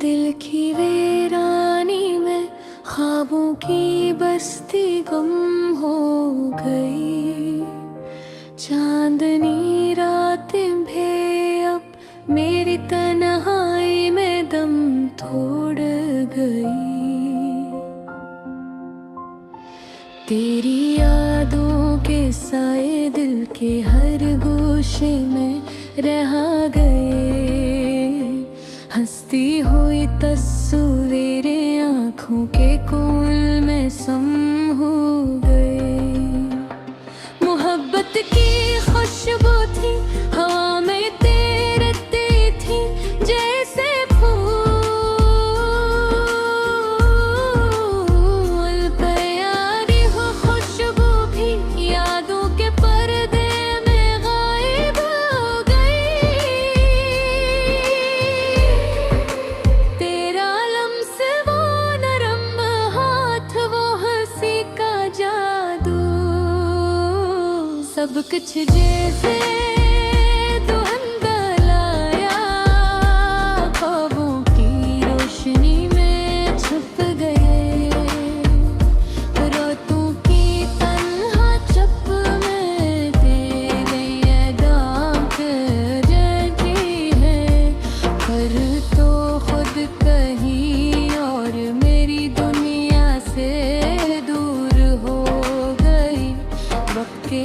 दिल की वीरानी में ख्वाबों की बस्ती गुम हो गई। चांदनी रातें भी अब मेरी तन्हाई में दम तोड़ गई। तेरी यादों के साए दिल के हर गोशे में रह गए। हंसती हुई तस्वीरें आँखों के कोल में सम हो गए। मोहब्बत की खुशबू थी हवा में तैरती थी जैसे फूल। प्यारी हो खुशबू भी यादों के पर्दे में गायब हो गई। तेरा लम्स वो नरम हाथ वो हंसी का जादू सब कुछ जैसे धुंधला लाया ख्वाबों की रोशनी में छुप गए। रातों की तन्हा चुप में तेरे दाम कर रहती है। पर तो खुद कहीं और मेरी दुनिया से दूर हो गई। वक्त के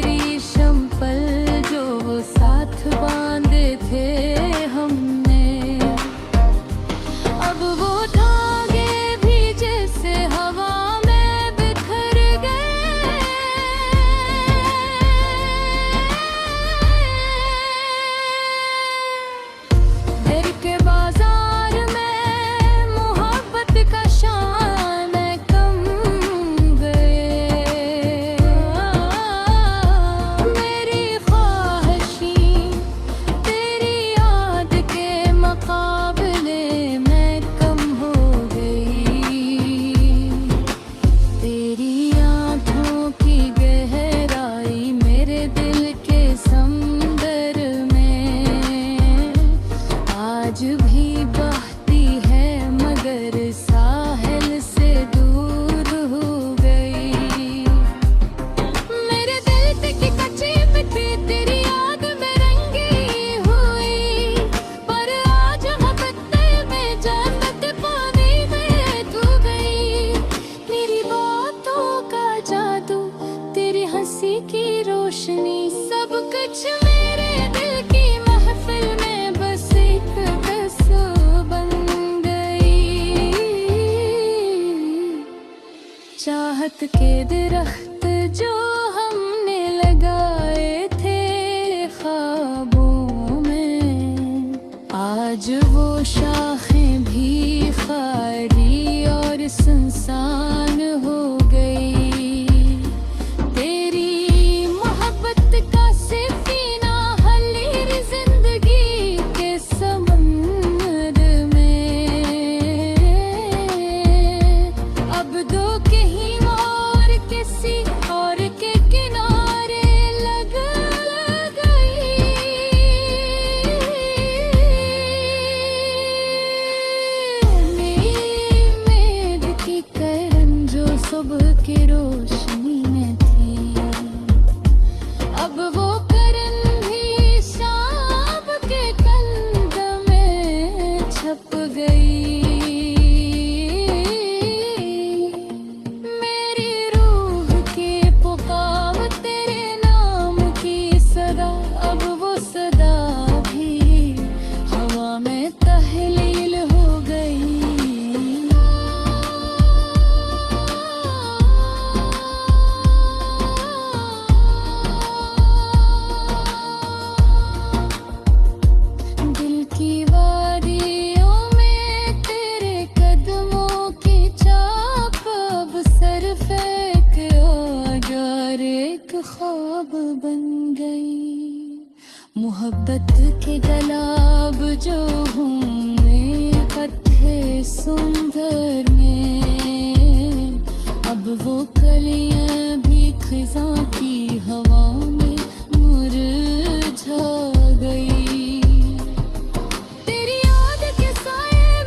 रेशम पल जो वो साथ बांधे थे हमने, अब वो धागे भी जैसे हवा में बिखर गए। दिल के बाजार में मोहब्बत का शान कम गए। मेरी ख्वाहिशें तेरी याद के मुकाबले में कम हो गई। तेरी आँखों की गहराई मेरे दिल के समंदर में आज भी बहती है मगर साहिल से दूर हो गई। मेरे दिल पे की कच्ची मिट्टी तेरी याद में रंगी हुई। पर आज मोहब्बत में जन्नत पानी में तू गई। मेरी बातों का जादू तेरी हंसी की रोशनी सब कुछ मेरे दिल की महफिल में बस एक कसम बन गई। चाहत के दरख्त जो हमने लगाए थे ख्वाबों में, आज वो शाखें भी खाली और सुनसान हो गई। तेरी मोहब्बत का सिफीना हलीर जिंदगी के समंदर में अब दो कहीं और किसी और के किनारे लग गई। मेरी उम्मीद की किरण जो सुबह की रोशनी में थी, अब वो किरण भी शाम के कंद में छप गई। मेरी रूह की पुकार तेरे नाम की सदा अब वो सदा भी हवा में तहलील हो गई। दिल की वादियों में तेरे कदमों की चाप अब सर फेंक और एक ख्वाब बन गई। मोहब्बत के गलाब जो होंगे कत्थे सुंदर में, अब वो कलियां भी खिज़ां की हवा में मुरझा गई। तेरी याद के साए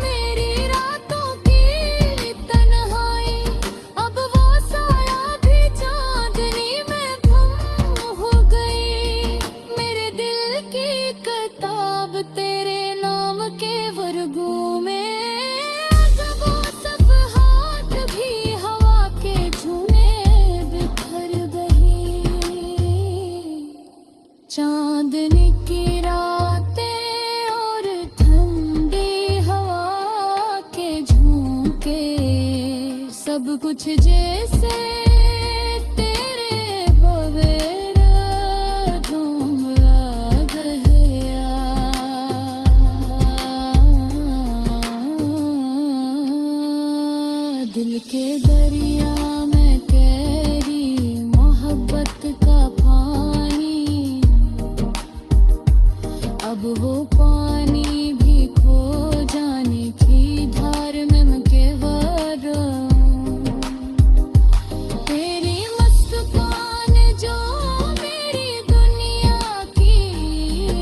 सब कुछ जैसे तेरे बगैर धुंधला गया। दिल के दरिया में तेरी मोहब्बत का पानी, अब वो पानी भी खो जाने की धार में मैं केवल तेरी मुस्कान जो मेरी दुनिया की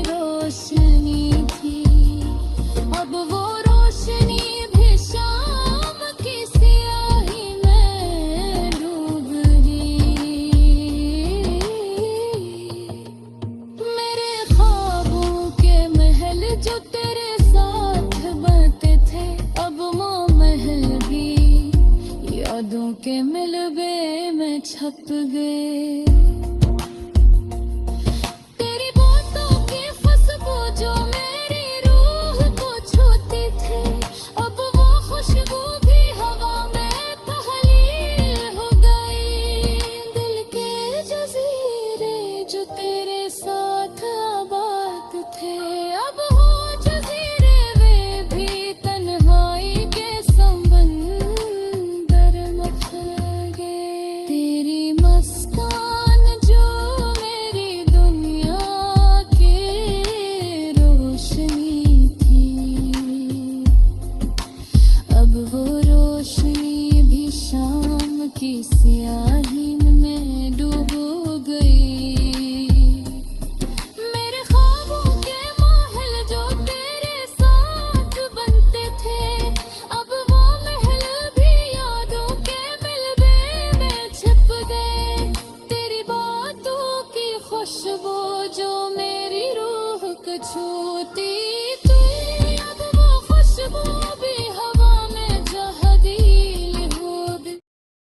रोशनी थी, अब वो रोशनी भी शाम की स्याही में डूब गई। मेरे ख्वाबों के महल जो तेरे साथ बनते थे, अब वो महल भी यादों के मिलबे में छप गए। तेरी बातों की खुशबू जो मेरी रूह को छूती थी, अब वो खुशबू भी हवा में तहलील हो गई। दिल के जजीरे जो तेरे साथ आबाद थे, अब हो जजीरे वे भी तन्हाई के समंदर में खो गए। तेरी मुस्कान जो मेरी दुनिया की रोशनी थी, अब वो रोशनी भी शाम की स्याही